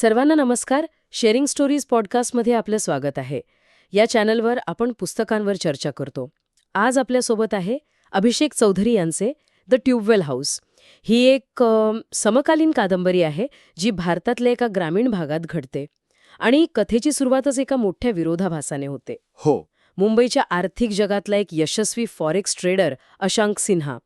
सर्वांना नमस्कार. Sharing stories पॉडकास्टमध्ये आपलं स्वागत आहे. या चॅनलवर आपण पुस्तकांवर चर्चा करतो. आज आपल्यासोबत आहे अभिषेक चौधरी यांचे द ट्यूबवेल हाऊस. ही एक समकालीन कादंबरी आहे जी भारतातल्या एका ग्रामीण भागात घडते आणि कथेची सुरुवातच एका मोठ्या विरोधाभासाने होते. हो. मुंबईच्या आर्थिक जगातला एक यशस्वी फॉरेक्स ट्रेडर अशांक सिन्हा,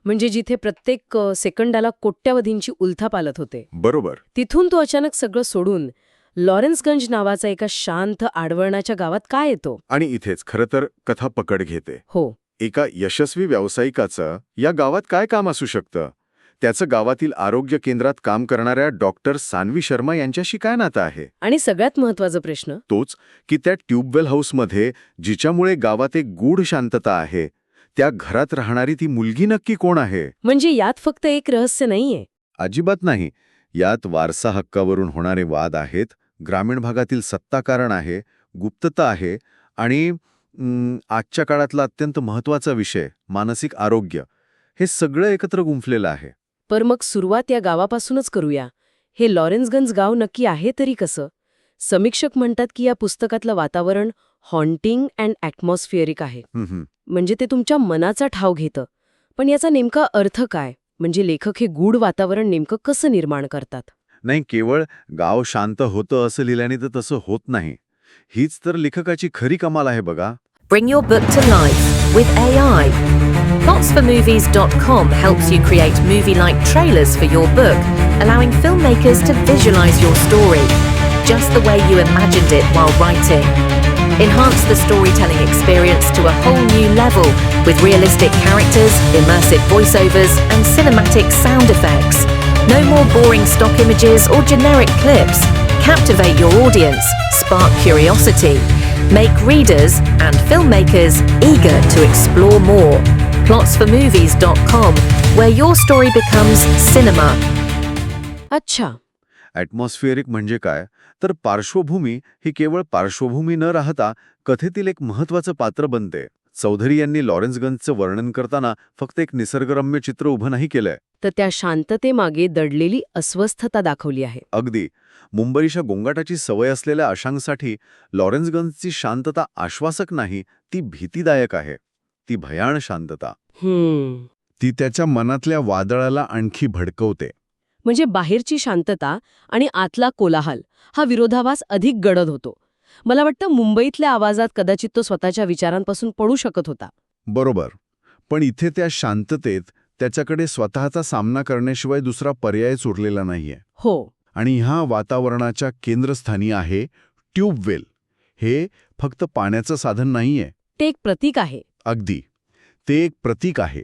म्हणजे जिथे प्रत्येक सेकंदाला कोट्यावधींची उलथापालथ होते. बरोबर. तिथून तो अचानक सगळं सोडून लॉरेन्सगंज नावाचा एका शांत आडवळणाच्या गावात का येतो? आणि इथेच खरं तर कथा पकड घेते. हो, एका यशस्वी व्यावसायिकाचं या गावात काय काम असू शकतं? त्याचं गावातील आरोग्य केंद्रात काम करणाऱ्या डॉक्टर सान्वी शर्मा यांच्याशी काय नातं आहे? आणि सगळ्यात महत्वाचा प्रश्न, तोच की त्या ट्यूबवेल हाऊसमध्ये जिच्यामुळे गावात एक गूढ शांतता आहे, त्या घरात राहणारी ती मुलगी नक्की कोण आहे? म्हणजे यात फक्त एक रहस्य नाहीये. अजिबात नाही. यात वारसा हक्कावरून होणारे वाद आहेत, ग्रामीण भागातील सत्ताकारण आहे, गुप्तता आहे आणि आजच्या काळातला अत्यंत महत्त्वाचा विषय मानसिक आरोग्य, हे सगळं एकत्र गुंफलेलं आहे. पर मग सुरुवात या गावापासूनच करूया. हे लॉरेन्सगंज गाव नक्की आहे तरी कसं? समीक्षक म्हणतात की या पुस्तकातलं वातावरण हॉन्टिंग अँड ॲटमॉस्फिअरिक आहे. म्हणजे ते तुमच्या मनाचा ठाव घेतं. पण याचा नेमका अर्थ काय? म्हणजे लेखक हे गूढ वातावरण नेमकं कसं निर्माण करतात? नाही, केवळ गाव शांत होतं असं लिहिल्याने तर तसं होत नाही. हीच तर लेखकाची खरी कमाल आहे बघा. Bring your book to life with AI. Plotsformovies.com helps you create movie-like trailers for your book, allowing filmmakers to visualize your story just the way you imagined it while writing. Enhance the storytelling experience to a whole new level with realistic characters, immersive voiceovers, and cinematic sound effects. No more boring stock images or generic clips. Captivate your audience, spark curiosity, make readers and filmmakers eager to explore more. Plotsformovies.com, where your story becomes cinema. अच्छा, ॲटमॉस्फिअरिक म्हणजे काय? तर पार्श्वभूमी ही केवळ पार्श्वभूमी न राहता कथेतील एक महत्त्वाचं पात्र बनते. चौधरी यांनी लॉरेन्सगंजचं वर्णन करताना फक्त एक निसर्गरम्य चित्र उभं नाही केलंय. तर त्या शांततेमागे दडलेली अस्वस्थता दाखवली आहे. अगदी. मुंबईच्या गोंगाटाची सवय असलेल्या अशांकसाठी लॉरेन्सगंजची शांतता आश्वासक नाही, ती भीतीदायक आहे. ती भयाण शांतता. ती त्याच्या मनातल्या वादळाला आणखी भडकवते. म्हणजे बाहेरची शांतता आणि आतला कोलाहल हा विरोधाभास अधिक गडद होतो. मला वाटतं मुंबईतल्या आवाजात कदाचित तो स्वतःच्या विचारांपासून पडू शकत होता. बरोबर. पण इथे त्या शांततेत त्याच्याकडे स्वतःचा सामना करण्याशिवाय दुसरा पर्यायच उरलेला नाहीये. हो. आणि ह्या वातावरणाच्या केंद्रस्थानी आहे ट्यूबवेल. हे फक्त पाण्याचं साधन नाहीये. ते एक प्रतीक आहे. अगदी. ते एक प्रतीक आहे.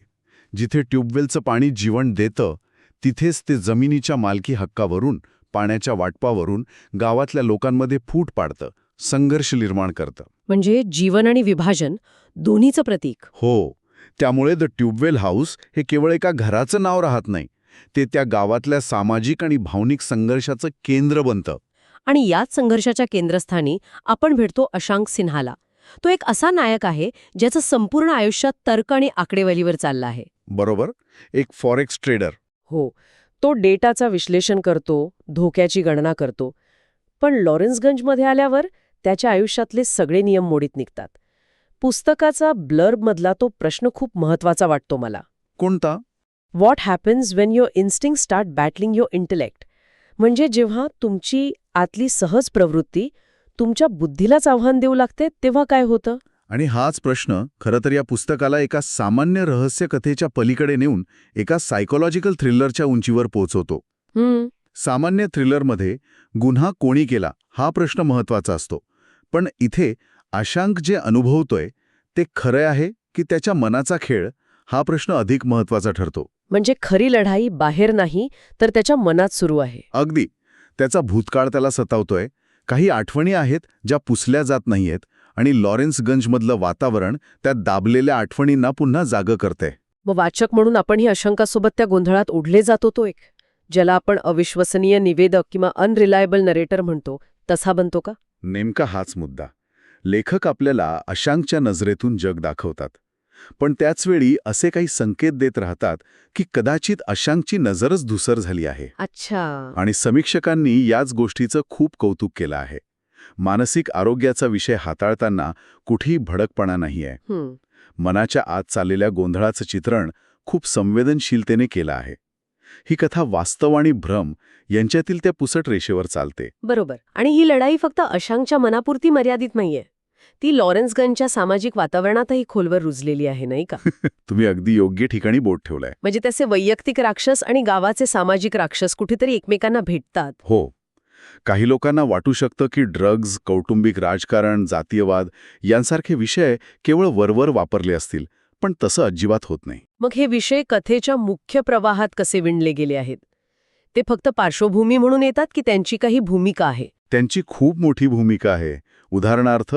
जिथे ट्यूबवेलचं पाणी जीवन देतं, तिथेच ते जमिनीच्या मालकी हक्कावरून, पाण्याच्या वाटपावरून गावातल्या लोकांमध्ये फूट पाडतं, संघर्ष निर्माण करतं. म्हणजे जीवन आणि विभाजन दोन्हीचं प्रतीक. हो. त्यामुळे द ट्यूबवेल हाऊस हे केवळ एका घराचं नाव राहत नाही. ते त्या गावातल्या सामाजिक आणि भावनिक संघर्षाचं केंद्र बनतं. आणि याच संघर्षाच्या केंद्रस्थानी आपण भेटतो अशांक सिन्हाला. तो एक असा नायक आहे ज्याचं संपूर्ण आयुष्यात तर्क आणि आकडेवारीवर चाललं आहे. बरोबर. एक फॉरेक्स ट्रेडर. हो. तो डेटाचा विश्लेषण करतो, धोक्याची गणना करतो. पण लॉरेन्सगंजमध्ये आल्यावर त्याच्या आयुष्यातले सगळे नियम मोडीत निघतात. पुस्तकाचा ब्लर्बमधला तो प्रश्न खूप महत्वाचा वाटतो मला. कोणता? What happens when your instinct start battling your intellect. म्हणजे जेव्हा तुमची आतली सहज प्रवृत्ती तुमच्या बुद्धीलाच आव्हान देऊ लागते तेव्हा काय होतं? आणि हाच प्रश्न खरं तर या पुस्तकाला एका सामान्य रहस्य कथेच्या पलीकडे नेऊन एका सायकोलॉजिकल थ्रिलरच्या उंचीवर पोहोचवतो. सामान्य थ्रिलरमध्ये गुन्हा कोणी केला हा प्रश्न महत्वाचा असतो. पण इथे अशांक जे अनुभवतोय ते खरं आहे की त्याच्या मनाचा खेळ, हा प्रश्न अधिक महत्वाचा ठरतो. म्हणजे खरी लढाई बाहेर नाही तर त्याच्या मनात सुरू आहे. अगदी. त्याचा भूतकाळ त्याला सतावतोय, काही आठवणी आहेत ज्या पुसल्या जात नाहीयेत, आणि लॉरेन्सगंजमधलं वातावरण त्या दाबलेल्या आठवणींना पुन्हा जागं करते. मग वाचक म्हणून आपण ही अशंकासोबत त्या गोंधळात ओढले जातो. तो एक ज्याला आपण अविश्वसनीय निवेदक किंवा अनरिलायबल नरेटर म्हणतो तसा बनतो का? नेमका हाच मुद्दा. लेखक आपल्याला अशांकच्या नजरेतून जग दाखवतात. पण त्याचवेळी असे काही संकेत देत राहतात की कदाचित अशांकची नजरच धूसर झाली आहे. अच्छा. आणि समीक्षकांनी याच गोष्टीचं खूप कौतुक केलं आहे. मानसिक आरोग्याचा विषय हाताळताना कुठेही भडकपणा नाहीये. मनाच्या आत चाललेल्या गोंधळाचं चित्रण खूप संवेदनशीलतेने केलं आहे. ही कथा वास्तव आणि भ्रम यांच्यातील त्या पुसट रेषेवर चालते. बरोबर. आणि ही लढाई फक्त अशांकच्या मनापुरती मर्यादित नाहीये. ती लॉरेन्सगंजच्या सामाजिक वातावरणातही खोलवर रुजलेली आहे, नाही का? तुम्ही अगदी योग्य ठिकाणी बोट ठेवलंय. म्हणजे त्याचे वैयक्तिक राक्षस आणि गावाचे सामाजिक राक्षस कुठेतरी एकमेकांना भेटतात. हो. काही लोकांना वाटू शकतं की ड्रग्ज, कौटुंबिक राजकारण, जातीयवाद यांसारखे विषय केवळ वरवर वापरले असतील, पण तसं अजिबात होत नाही. मग हे विषय कथेच्या मुख्य प्रवाहात कसे विणले गेले आहेत? ते फक्त पार्श्वभूमी म्हणून येतात की त्यांची काही भूमिका आहे? त्यांची खूप मोठी भूमिका आहे. उदाहरणार्थ,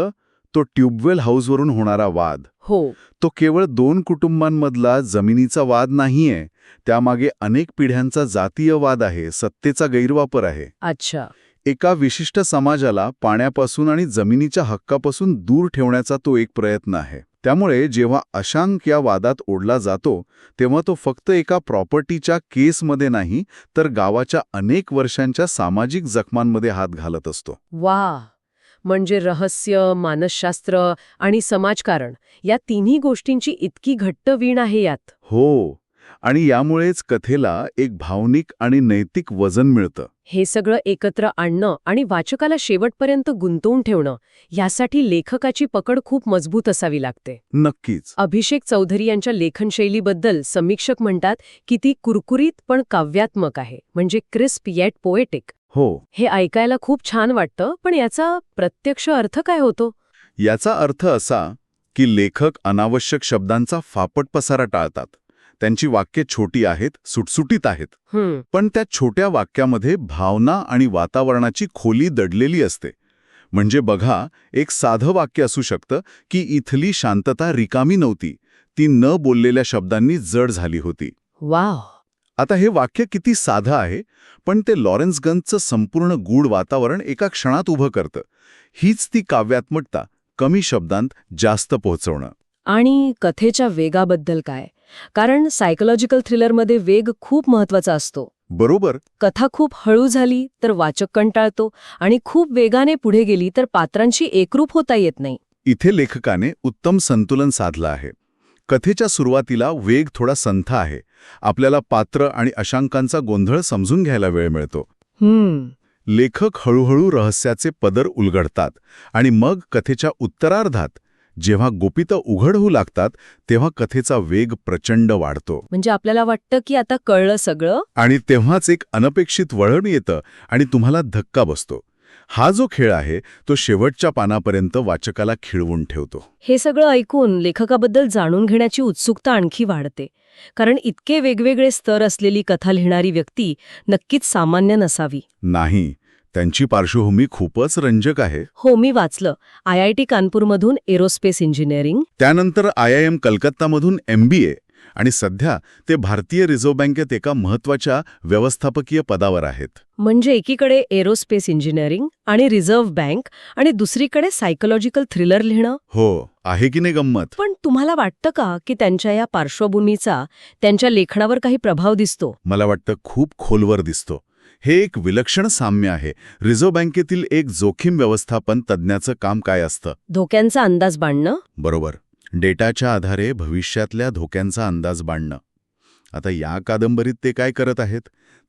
तो ट्यूबवेल हाऊसवरून होणारा वाद. हो. तो केवळ 2 कुटुंबांमधला जमिनीचा वाद नाहीये. त्यामागे अनेक पिढ्यांचा जातीय वाद आहे, सत्तेचा गैरवापर आहे. अच्छा. एका विशिष्ट समाजाला पाण्यापासून आणि जमिनीच्या हक्कापासून दूर ठेवण्याचा तो एक प्रयत्न आहे. त्यामुळे जेव्हा अशांक या वादात ओढला जातो तेव्हा तो फक्त एका प्रॉपर्टीच्या केसमध्ये नाही, तर गावाच्या अनेक वर्षांच्या सामाजिक जखमांमध्ये हात घालत असतो. वा. म्हणजे रहस्य, मानसशास्त्र आणि समाजकारण या तिन्ही गोष्टींची इतकी घट्ट वीण आहे यात. हो. आणि यामुळेच कथेला एक भावनिक आणि नैतिक वजन मिळतं. हे सगळं एकत्र आणणं आणि वाचकाला शेवटपर्यंत गुंतवून ठेवणं यासाठी लेखकाची पकड खूप मजबूत असावी लागते. नक्कीच. अभिषेक चौधरी यांच्या लेखनशैलीबद्दल समीक्षक म्हणतात की ती कुरकुरीत पण काव्यात्मक आहे, म्हणजे क्रिस्प येट पोएटिक. हो. हे ऐकायला खूप छान वाटतं, पण याचा प्रत्यक्ष अर्थ काय होतो? याचा अर्थ असा की लेखक अनावश्यक शब्दांचा फापट पसारा टाळतात. त्यांची वाक्ये छोटी आहेत, सुटसुटीत आहेत, पण त्या छोट्या वाक्यामध्ये भावना आणि वातावरणाची खोली दडलेली असते. म्हणजे बघा, एक साधं वाक्य असू शकतं की इथली शांतता रिकामी नव्हती, ती न बोललेल्या शब्दांनी जड झाली होती. वाव. आता हे वाक्य किती साधं आहे, पण ते लॉरेन्सगंजचं संपूर्ण गूढ वातावरण एका क्षणात उभं करतं. हीच ती काव्यात्मकता, कमी शब्दांत जास्त पोहोचवणं. आणि कथेच्या वेगाबद्दल काय? कारण सायकोलॉजिकल थ्रिलरमध्ये वेग खूप महत्वाचा असतो. बरोबर. कथा खूप हळू झाली तर वाचक कंटाळतो आणि खूप वेगाने पुढे गेली तर पात्रांशी एकरूप होता येत नाही. इथे लेखकाने उत्तम संतुलन साधलं आहे. कथेच्या सुरुवातीला वेग थोडा संथ आहे. आपल्याला पात्र आणि अशांकांचा गोंधळ समजून घ्यायला वेळ मिळतो. लेखक हळूहळू रहस्याचे पदर उलगडतात आणि मग कथेच्या उत्तरार्धात जेव्हा गुपितं उघड होऊ लागतात तेव्हा कथेचा वेग प्रचंड वाढतो. म्हणजे आपल्याला वाटतं की आता कळलं सगळं. आणि तेव्हाच एक अनपेक्षित वळण येतं आणि तुम्हाला धक्का बसतो. हा जो खेळ आहे तो शेवटच्या पानापर्यंत वाचकाला खिळवून ठेवतो. हे सगळं ऐकून लेखकाबद्दल जाणून घेण्याची उत्सुकता आणखी वाढते. कारण इतके वेगवेगळे स्तर असलेली कथा लिहिणारी व्यक्ती नक्कीच सामान्य नसावी. नाही, त्यांची पार्श्वभूमी खूपच रंजक आहे. हो, मी वाचलं. IIT कानपूरमधून एरोस्पेस इंजिनिअरिंग, त्यानंतर IIM कलकत्तामधून MBA आणि सध्या ते भारतीय रिझर्व्ह बँकेत एका महत्त्वाच्या व्यवस्थापकीय पदावर आहेत. म्हणजे एकीकडे एरोस्पेस इंजिनिअरिंग आणि रिझर्व्ह बँक आणि दुसरीकडे सायकोलॉजिकल थ्रिलर लिहिणं. हो, आहे की नाही गंमत? पण तुम्हाला वाटतं का की त्यांच्या या पार्श्वभूमीचा त्यांच्या लेखनावर काही प्रभाव दिसतो? मला वाटतं खूप खोलवर दिसतो. हे एक विलक्षण साम्य आहे. रिझर्व्ह बँकेतील एक जोखीम व्यवस्थापन तज्ज्ञाचं काम काय असतं? धोक्यांचा अंदाज बांधणं. बरोबर. डेटाच्या आधारे भविष्यातल्या धोक्यांचा अंदाज बांधणं. आता या कादंबरीत ते काय करत आहेत?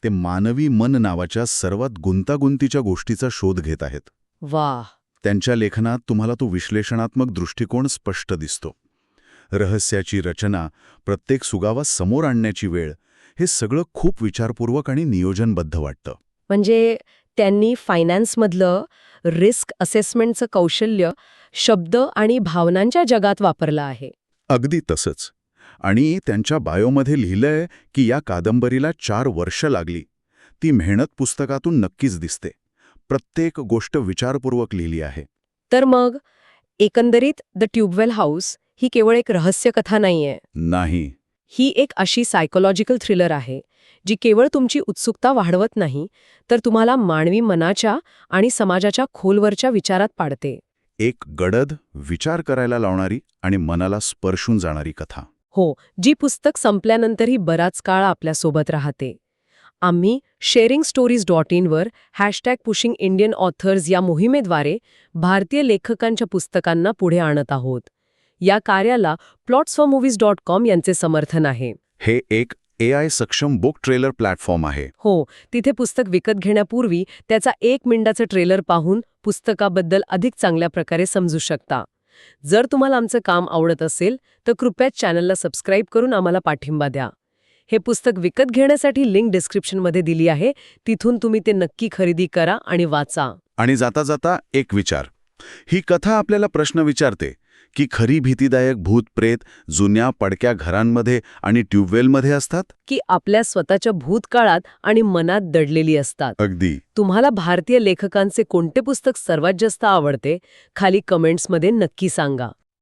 ते मानवी मन नावाच्या सर्वात गुंतागुंतीच्या गोष्टीचा शोध घेत आहेत. वाह. त्यांच्या लेखनात तुम्हाला तो विश्लेषणात्मक दृष्टिकोन स्पष्ट दिसतो. रहस्याची रचना, प्रत्येक सुगावा समोर आणण्याची वेळ, हे सगळं खूप विचारपूर्वक आणि नियोजनबद्ध वाटतं. म्हणजे त्यांनी फायनान्समधलं रिस्क असेसमेंटचं कौशल्य शब्द आणि भावनांच्या जगात वापरलं आहे. अगदी तसंच. आणि त्यांच्या बायोमध्ये लिहिलंय की या कादंबरीला 4 वर्ष लागली. ती मेहनत पुस्तकातून नक्कीच दिसते. प्रत्येक गोष्ट विचारपूर्वक लिहिली आहे. तर मग एकंदरीत द ट्यूबवेल हाऊस ही केवळ एक रहस्यकथा नाहीये. नाही. ही एक अशी सायकोलॉजिकल थ्रिलर आहे जी केवळ तुमची उत्सुकता वाढवत नाही, तर तुम्हाला मानवी मनाच्या आणि समाजाच्या खोलवरच्या विचारात पाडते. एक गडद, विचार करायला लावणारी आणि मनाला स्पर्शून जाणारी कथा. हो, जी पुस्तक संपल्यानंतरही बराच काळ आपल्यासोबत राहते. आम्ही sharingstories.in वर #PushingIndianAuthors या मोहिमेद्वारे भारतीय लेखकांच्या पुस्तकांना पुढे आणत आहोत. या कार्याला plotsformovies.com यांचे समर्थन आहे. हे एक AI सक्षम बुक ट्रेलर प्लॅटफॉर्म आहे. हो, तिथे पुस्तक विकत घेण्यापूर्वी त्याचा 1 मिनिटाचं ट्रेलर पाहून पुस्तकाबद्दल अधिक चांगल्या प्रकारे समजू शकता. जर तुम्हाला आमचं काम आवडत असेल तर कृपया चॅनलला सबस्क्राईब करून आम्हाला पाठिंबा द्या. हे पुस्तक विकत घेण्यासाठी लिंक डिस्क्रिप्शनमध्ये दिली आहे. तिथून तुम्ही ते नक्की खरेदी करा आणि वाचा. आणि जाता जाता एक विचार. ही कथा आपल्याला प्रश्न विचारते की खरी भीतीदायक भूत-प्रेत जुन्या पडक्या घरांमध्ये आणि ट्यूबवेलमध्ये असतात, की आपल्या स्वतःच्या भूतकाळात आणि मनात दडलेली असतात. अगदी. तुम्हाला भारतीय लेखकांचे कोणते पुस्तक सर्वात जास्त आवडते? खाली कमेंट्समध्ये नक्की सांगा.